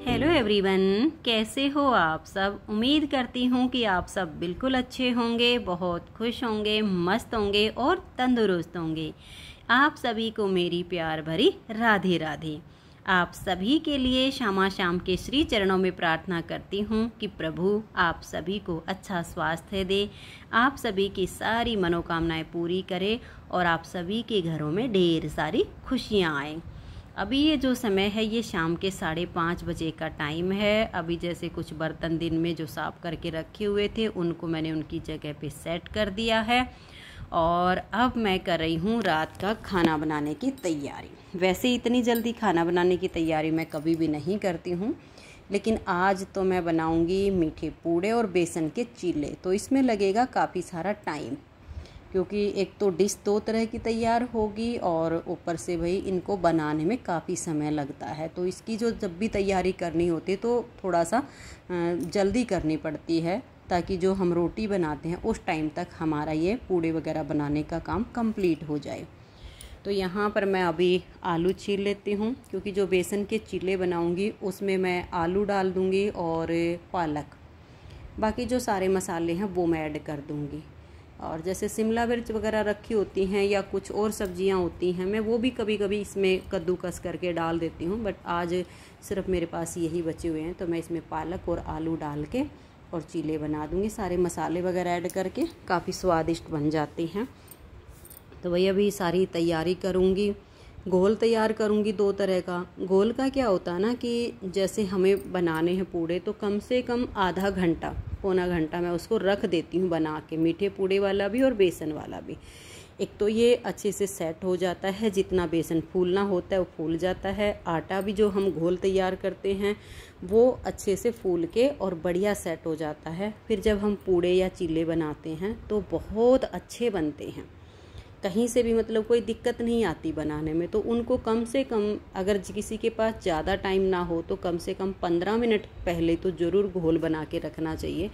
Hello everyone, कैसे हो आप सब। उम्मीद करती हूँ कि आप सब बिल्कुल अच्छे होंगे, बहुत खुश होंगे, मस्त होंगे और तंदुरुस्त होंगे। आप सभी को मेरी प्यार भरी राधे राधे। आप सभी के लिए शामा शाम के श्री चरणों में प्रार्थना करती हूँ कि प्रभु आप सभी को अच्छा स्वास्थ्य दे, आप सभी की सारी मनोकामनाएं पूरी करे और आप सभी के घरों में ढेर सारी खुशियाँ आएँ। अभी ये जो समय है ये शाम के 5:30 बजे का टाइम है। अभी जैसे कुछ बर्तन दिन में जो साफ़ करके रखे हुए थे उनको मैंने उनकी जगह पे सेट कर दिया है और अब मैं कर रही हूँ रात का खाना बनाने की तैयारी। वैसे इतनी जल्दी खाना बनाने की तैयारी मैं कभी भी नहीं करती हूँ, लेकिन आज तो मैं बनाऊँगी मीठे पूड़े और बेसन के चीले। तो इसमें लगेगा काफ़ी सारा टाइम, क्योंकि एक तो डिश 2 तरह की तैयार होगी और ऊपर से भाई इनको बनाने में काफ़ी समय लगता है। तो इसकी जो जब भी तैयारी करनी होती है तो थोड़ा सा जल्दी करनी पड़ती है, ताकि जो हम रोटी बनाते हैं उस टाइम तक हमारा ये पूड़े वगैरह बनाने का काम कंप्लीट हो जाए। तो यहाँ पर मैं अभी आलू छील लेती हूँ, क्योंकि जो बेसन के चीले बनाऊँगी उसमें मैं आलू डाल दूँगी और पालक, बाकी जो सारे मसाले हैं वो मैं ऐड कर दूँगी। और जैसे शिमला मिर्च वगैरह रखी होती हैं या कुछ और सब्जियां होती हैं, मैं वो भी कभी कभी इसमें कद्दूकस करके डाल देती हूँ, बट आज सिर्फ मेरे पास यही बचे हुए हैं तो मैं इसमें पालक और आलू डाल के और चीले बना दूँगी। सारे मसाले वगैरह ऐड करके काफ़ी स्वादिष्ट बन जाती हैं। तो वही अभी सारी तैयारी करूँगी। घोल तैयार करूँगी 2 तरह का। घोल का क्या होता है ना कि जैसे हमें बनाने हैं पूड़े तो कम से कम आधा घंटा पौना घंटा मैं उसको रख देती हूँ बना के, मीठे पूड़े वाला भी और बेसन वाला भी। एक तो ये अच्छे से सेट हो जाता है, जितना बेसन फूलना होता है वो फूल जाता है। आटा भी जो हम घोल तैयार करते हैं वो अच्छे से फूल के और बढ़िया सेट हो जाता है। फिर जब हम पूड़े या चीले बनाते हैं तो बहुत अच्छे बनते हैं, कहीं से भी मतलब कोई दिक्कत नहीं आती बनाने में। तो उनको कम से कम, अगर किसी के पास ज़्यादा टाइम ना हो तो कम से कम 15 मिनट पहले तो ज़रूर घोल बना के रखना चाहिए।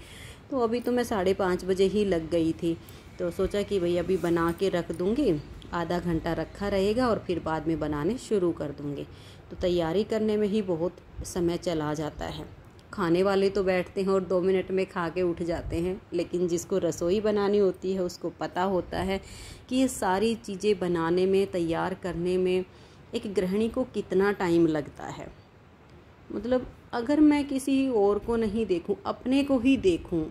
तो अभी तो मैं 5:30 बजे ही लग गई थी, तो सोचा कि भाई अभी बना के रख दूँगी, आधा घंटा रखा रहेगा और फिर बाद में बनाने शुरू कर दूँगी। तो तैयारी करने में ही बहुत समय चला जाता है। खाने वाले तो बैठते हैं और 2 मिनट में खा के उठ जाते हैं, लेकिन जिसको रसोई बनानी होती है उसको पता होता है कि ये सारी चीज़ें बनाने में, तैयार करने में एक गृहिणी को कितना टाइम लगता है। मतलब अगर मैं किसी और को नहीं देखूं, अपने को ही देखूं,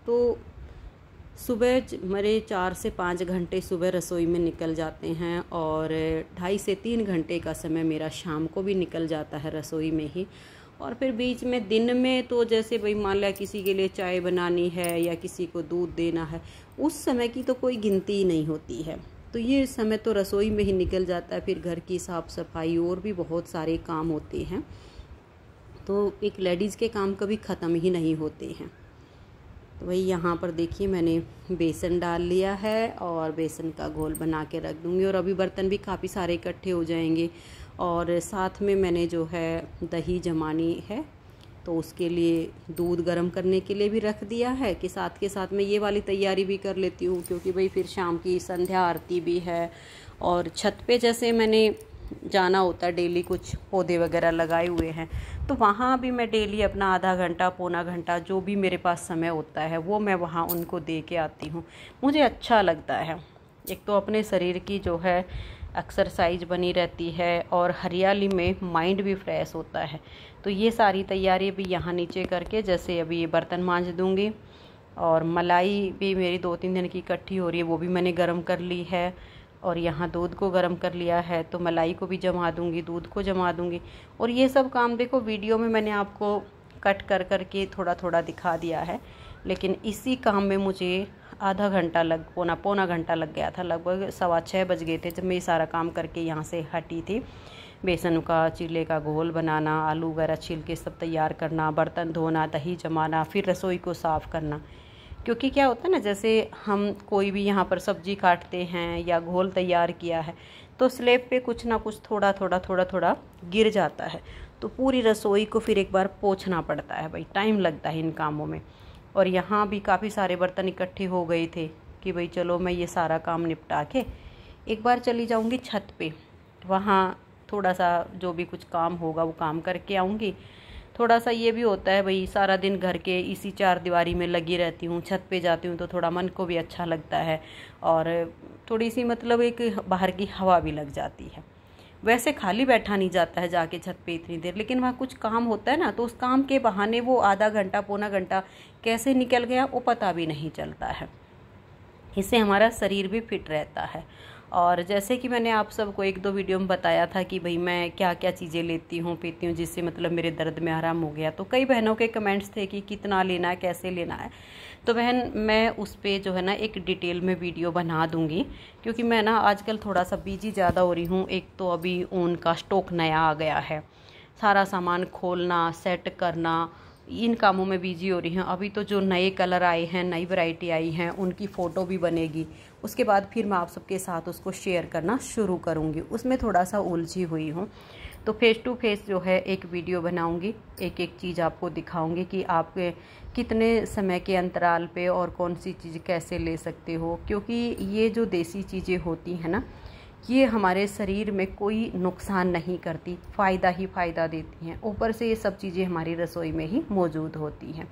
तो सुबह मेरे 4 से 5 घंटे सुबह रसोई में निकल जाते हैं और 2.5 से 3 घंटे का समय मेरा शाम को भी निकल जाता है रसोई में ही। और फिर बीच में दिन में तो जैसे भाई मान लिया किसी के लिए चाय बनानी है या किसी को दूध देना है, उस समय की तो कोई गिनती ही नहीं होती है। तो ये समय तो रसोई में ही निकल जाता है। फिर घर की साफ़ सफाई और भी बहुत सारे काम होते हैं, तो एक लेडीज़ के काम कभी ख़त्म ही नहीं होते हैं। तो वही यहाँ पर देखिए मैंने बेसन डाल लिया है और बेसन का घोल बना के रख दूँगी। और अभी बर्तन भी काफ़ी सारे इकट्ठे हो जाएंगे और साथ में मैंने जो है दही जमानी है, तो उसके लिए दूध गर्म करने के लिए भी रख दिया है कि साथ के साथ मैं ये वाली तैयारी भी कर लेती हूँ, क्योंकि भाई फिर शाम की संध्या आरती भी है। और छत पे जैसे मैंने जाना होता है डेली, कुछ पौधे वगैरह लगाए हुए हैं, तो वहाँ भी मैं डेली अपना आधा घंटा पौना घंटा जो भी मेरे पास समय होता है वो मैं वहाँ उनको दे के आती हूँ। मुझे अच्छा लगता है, एक तो अपने शरीर की जो है एक्सरसाइज बनी रहती है और हरियाली में माइंड भी फ्रेश होता है। तो ये सारी तैयारी भी यहाँ नीचे करके, जैसे अभी ये बर्तन मांज दूँगी और मलाई भी मेरी 2-3 दिन की इकट्ठी हो रही है, वो भी मैंने गर्म कर ली है। और यहाँ दूध को गर्म कर लिया है, तो मलाई को भी जमा दूँगी, दूध को जमा दूँगी। और ये सब काम देखो वीडियो में मैंने आपको कट कर के थोड़ा थोड़ा दिखा दिया है, लेकिन इसी काम में मुझे आधा घंटा पौना घंटा लग गया था। लगभग 6:15 बज गए थे जब मैं ये सारा काम करके यहाँ से हटी थी। बेसन का चीले का घोल बनाना, आलू वगैरह छील के सब तैयार करना, बर्तन धोना, दही जमाना, फिर रसोई को साफ़ करना। क्योंकि क्या होता है ना, जैसे हम कोई भी यहाँ पर सब्जी काटते हैं या घोल तैयार किया है तो स्लेब पे कुछ ना कुछ थोड़ा थोड़ा गिर जाता है, तो पूरी रसोई को फिर एक बार पोंछना पड़ता है। भाई टाइम लगता है इन कामों में। और यहाँ भी काफ़ी सारे बर्तन इकट्ठे हो गए थे कि भाई चलो मैं ये सारा काम निपटा के एक बार चली जाऊँगी छत पे, वहाँ थोड़ा सा जो भी कुछ काम होगा वो काम करके आऊँगी। थोड़ा सा ये भी होता है भाई, सारा दिन घर के इसी चार दीवारी में लगी रहती हूँ, छत पे जाती हूँ तो थोड़ा मन को भी अच्छा लगता है और थोड़ी सी मतलब एक बाहर की हवा भी लग जाती है। वैसे खाली बैठा नहीं जाता है जाके छत पे इतनी देर, लेकिन वहाँ कुछ काम होता है ना, तो उस काम के बहाने वो आधा घंटा पौना घंटा कैसे निकल गया वो पता भी नहीं चलता है। इससे हमारा शरीर भी फिट रहता है। और जैसे कि मैंने आप सबको एक दो वीडियो में बताया था कि भाई मैं क्या क्या चीज़ें लेती हूँ पीती हूँ जिससे मतलब मेरे दर्द में आराम हो गया, तो कई बहनों के कमेंट्स थे कि कितना लेना है, कैसे लेना है। तो बहन मैं उस पर जो है ना एक डिटेल में वीडियो बना दूँगी, क्योंकि मैं ना आजकल थोड़ा सा बिजी ज़्यादा हो रही हूँ। एक तो अभी ऊन का स्टॉक नया आ गया है, सारा सामान खोलना सेट करना, इन कामों में बिजी हो रही हैं। अभी तो जो नए कलर आए हैं, नई वैरायटी आई हैं, उनकी फ़ोटो भी बनेगी। उसके बाद फिर मैं आप सबके साथ उसको शेयर करना शुरू करूँगी। उसमें थोड़ा सा उलझी हुई हूँ, तो फेस टू फेस जो है एक वीडियो बनाऊँगी, एक एक चीज़ आपको दिखाऊँगी कि आप कितने समय के अंतराल पे और कौन सी चीज़ कैसे ले सकते हो। क्योंकि ये जो देसी चीज़ें होती हैं ना, ये हमारे शरीर में कोई नुकसान नहीं करती, फ़ायदा ही फ़ायदा देती हैं। ऊपर से ये सब चीज़ें हमारी रसोई में ही मौजूद होती हैं,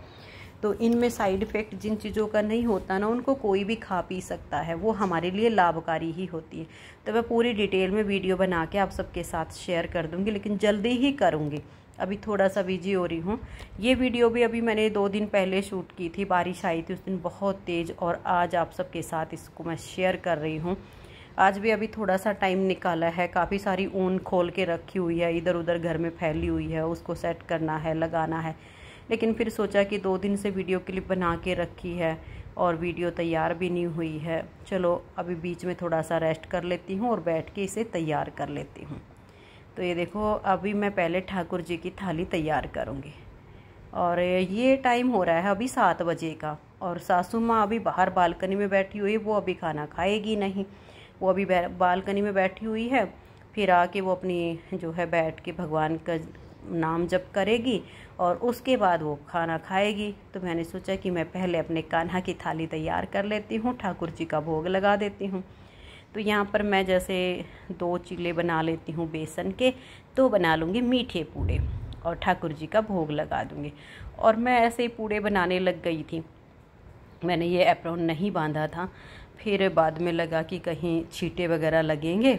तो इनमें साइड इफ़ेक्ट जिन चीज़ों का नहीं होता ना, उनको कोई भी खा पी सकता है, वो हमारे लिए लाभकारी ही होती है। तो मैं पूरी डिटेल में वीडियो बना के आप सबके साथ शेयर कर दूँगी, लेकिन जल्दी ही करूँगी, अभी थोड़ा सा बिजी हो रही हूँ। ये वीडियो भी अभी मैंने 2 दिन पहले शूट की थी, बारिश आई थी उस दिन बहुत तेज़, और आज आप सबके साथ इसको मैं शेयर कर रही हूँ। आज भी अभी थोड़ा सा टाइम निकाला है, काफ़ी सारी ऊन खोल के रखी हुई है, इधर उधर घर में फैली हुई है, उसको सेट करना है, लगाना है। लेकिन फिर सोचा कि 2 दिन से वीडियो क्लिप बना के रखी है और वीडियो तैयार भी नहीं हुई है, चलो अभी बीच में थोड़ा सा रेस्ट कर लेती हूँ और बैठ के इसे तैयार कर लेती हूँ। तो ये देखो, अभी मैं पहले ठाकुर जी की थाली तैयार करूँगी, और ये टाइम हो रहा है अभी 7 बजे का, और सासू माँ अभी बाहर बालकनी में बैठी हुई है, वो अभी खाना खाएगी नहीं, वो अभी बालकनी में बैठी हुई है। फिर आके वो अपनी जो है बैठ के भगवान का नाम जप करेगी और उसके बाद वो खाना खाएगी। तो मैंने सोचा कि मैं पहले अपने कान्हा की थाली तैयार कर लेती हूँ, ठाकुर जी का भोग लगा देती हूँ। तो यहाँ पर मैं जैसे 2 चीले बना लेती हूँ बेसन के, तो बना लूँगी मीठे पूड़े और ठाकुर जी का भोग लगा दूँगी। और मैं ऐसे ही पूड़े बनाने लग गई थी, मैंने ये एप्रॉन नहीं बांधा था, फिर बाद में लगा कि कहीं छींटे वगैरह लगेंगे।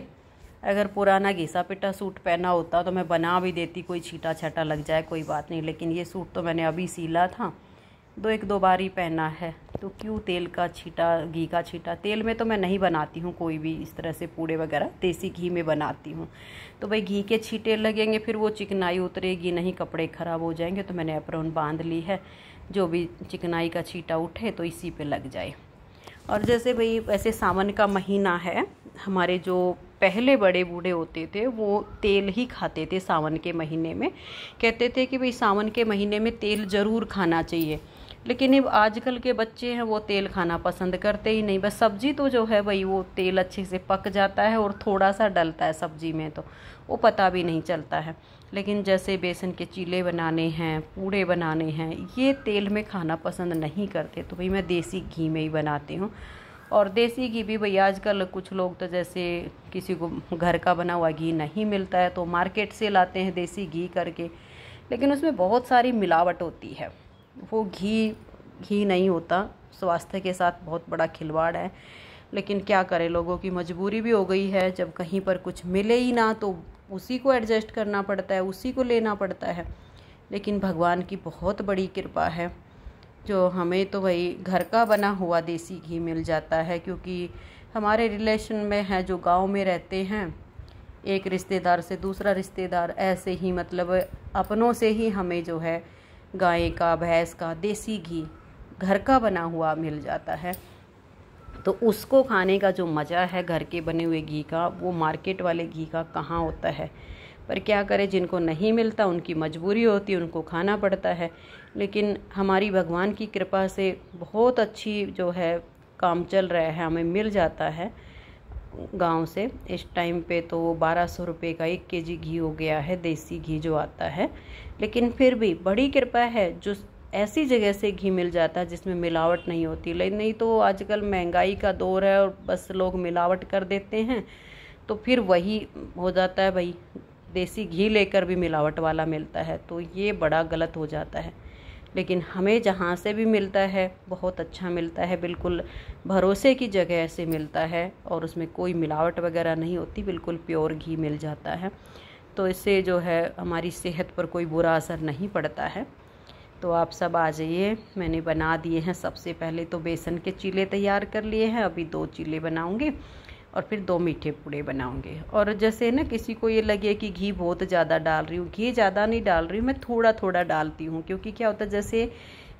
अगर पुराना घिसा पिटा सूट पहना होता तो मैं बना भी देती, कोई छींटा छाटा लग जाए कोई बात नहीं, लेकिन ये सूट तो मैंने अभी सीला था, 1-2 बार ही पहना है, तो क्यों तेल का छींटा, घी का छींटा। तेल में तो मैं नहीं बनाती हूँ कोई भी इस तरह से पूड़े वगैरह, देसी घी में बनाती हूँ। तो भाई घी के छींटे लगेंगे, फिर वो चिकनाई उतरेगी नहीं, कपड़े ख़राब हो जाएंगे। तो मैंने एप्रॉन बांध ली है, जो भी चिकनाई का छींटा उठे तो इसी पे लग जाए। और जैसे भाई वैसे सावन का महीना है, हमारे जो पहले बड़े बूढ़े होते थे वो तेल ही खाते थे सावन के महीने में, कहते थे कि भाई सावन के महीने में तेल ज़रूर खाना चाहिए। लेकिन अब आजकल के बच्चे हैं वो तेल खाना पसंद करते ही नहीं। बस सब्जी तो जो है भाई वो तेल अच्छे से पक जाता है और थोड़ा सा डलता है सब्जी में, तो वो पता भी नहीं चलता है। लेकिन जैसे बेसन के चीले बनाने हैं, पूड़े बनाने हैं, ये तेल में खाना पसंद नहीं करते, तो भाई मैं देसी घी में ही बनाती हूँ। और देसी घी भी भाई आजकल कुछ लोग तो जैसे किसी को घर का बना हुआ घी नहीं मिलता है तो मार्केट से लाते हैं देसी घी करके, लेकिन उसमें बहुत सारी मिलावट होती है, वो घी नहीं होता, स्वास्थ्य के साथ बहुत बड़ा खिलवाड़ है। लेकिन क्या करें, लोगों की मजबूरी भी हो गई है, जब कहीं पर कुछ मिले ही ना तो उसी को एडजस्ट करना पड़ता है, उसी को लेना पड़ता है। लेकिन भगवान की बहुत बड़ी कृपा है जो हमें तो भाई घर का बना हुआ देसी घी मिल जाता है। क्योंकि हमारे रिलेशन में है जो गांव में रहते हैं, एक रिश्तेदार से दूसरा रिश्तेदार, ऐसे ही मतलब अपनों से ही हमें जो है गाय का, भैंस का देसी घी घर का बना हुआ मिल जाता है। तो उसको खाने का जो मज़ा है घर के बने हुए घी का, वो मार्केट वाले घी का कहाँ होता है। पर क्या करें, जिनको नहीं मिलता उनकी मजबूरी होती है, उनको खाना पड़ता है। लेकिन हमारी भगवान की कृपा से बहुत अच्छी जो है काम चल रहा है, हमें मिल जाता है गांव से। इस टाइम पे तो 1200 रुपये का 1 केजी घी हो गया है, देसी घी जो आता है। लेकिन फिर भी बड़ी कृपा है जो ऐसी जगह से घी मिल जाता है जिसमें मिलावट नहीं होती। लेकिन नहीं तो आजकल महंगाई का दौर है और बस लोग मिलावट कर देते हैं, तो फिर वही हो जाता है भाई, देसी घी लेकर भी मिलावट वाला मिलता है, तो ये बड़ा गलत हो जाता है। लेकिन हमें जहाँ से भी मिलता है बहुत अच्छा मिलता है, बिल्कुल भरोसे की जगह से मिलता है और उसमें कोई मिलावट वगैरह नहीं होती, बिल्कुल प्योर घी मिल जाता है। तो इससे जो है हमारी सेहत पर कोई बुरा असर नहीं पड़ता है। तो आप सब आ जाइए। मैंने बना दिए हैं, सबसे पहले तो बेसन के चीले तैयार कर लिए हैं, अभी 2 चीले बनाऊंगे और फिर 2 मीठे पूड़े बनाऊंगे। और जैसे ना किसी को ये लगे कि घी बहुत ज़्यादा डाल रही हूँ, घी ज़्यादा नहीं डाल रही हूँ, मैं थोड़ा थोड़ा डालती हूँ। क्योंकि क्या होता है, जैसे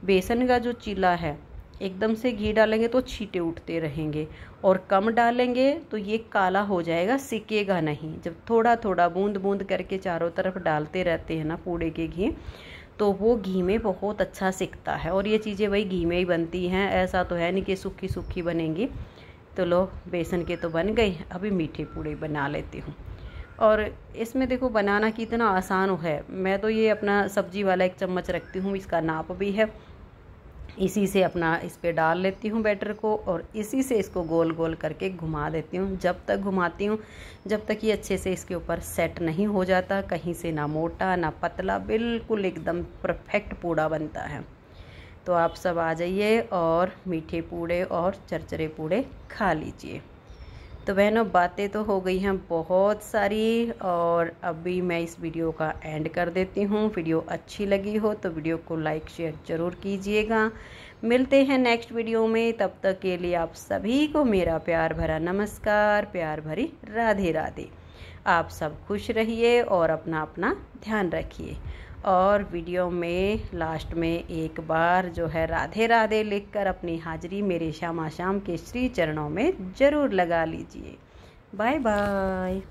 बेसन का जो चीला है एकदम से घी डालेंगे तो छींटे उठते रहेंगे, और कम डालेंगे तो ये काला हो जाएगा, सिकेगा नहीं। जब थोड़ा थोड़ा बूंद बूंद करके चारों तरफ डालते रहते हैं ना पूड़े के घी, तो वो घी में बहुत अच्छा सिकता है। और ये चीज़ें वही घी में ही बनती हैं, ऐसा तो है नहीं कि सूखी सूखी बनेंगी। तो लो, बेसन के तो बन गई, अभी मीठे पूड़े बना लेती हूँ। और इसमें देखो बनाना कितना आसान है। मैं तो ये अपना सब्जी वाला 1 चम्मच रखती हूँ, इसका नाप भी है, इसी से अपना इस पे डाल लेती हूँ बैटर को, और इसी से इसको गोल गोल करके घुमा देती हूँ। जब तक घुमाती हूँ जब तक ये अच्छे से इसके ऊपर सेट नहीं हो जाता, कहीं से ना मोटा ना पतला, बिल्कुल एकदम परफेक्ट पूड़ा बनता है। तो आप सब आ जाइए और मीठे पूड़े और चरचरे पूड़े खा लीजिए। तो बहनों, बातें तो हो गई हैं बहुत सारी, और अभी मैं इस वीडियो का एंड कर देती हूँ। वीडियो अच्छी लगी हो तो वीडियो को लाइक शेयर ज़रूर कीजिएगा। मिलते हैं नेक्स्ट वीडियो में, तब तक के लिए आप सभी को मेरा प्यार भरा नमस्कार, प्यार भरी राधे राधे। आप सब खुश रहिए और अपना अपना ध्यान रखिए। और वीडियो में लास्ट में एक बार जो है राधे राधे लिखकर अपनी हाजिरी मेरे श्यामा श्याम के श्री चरणों में ज़रूर लगा लीजिए। Bye bye.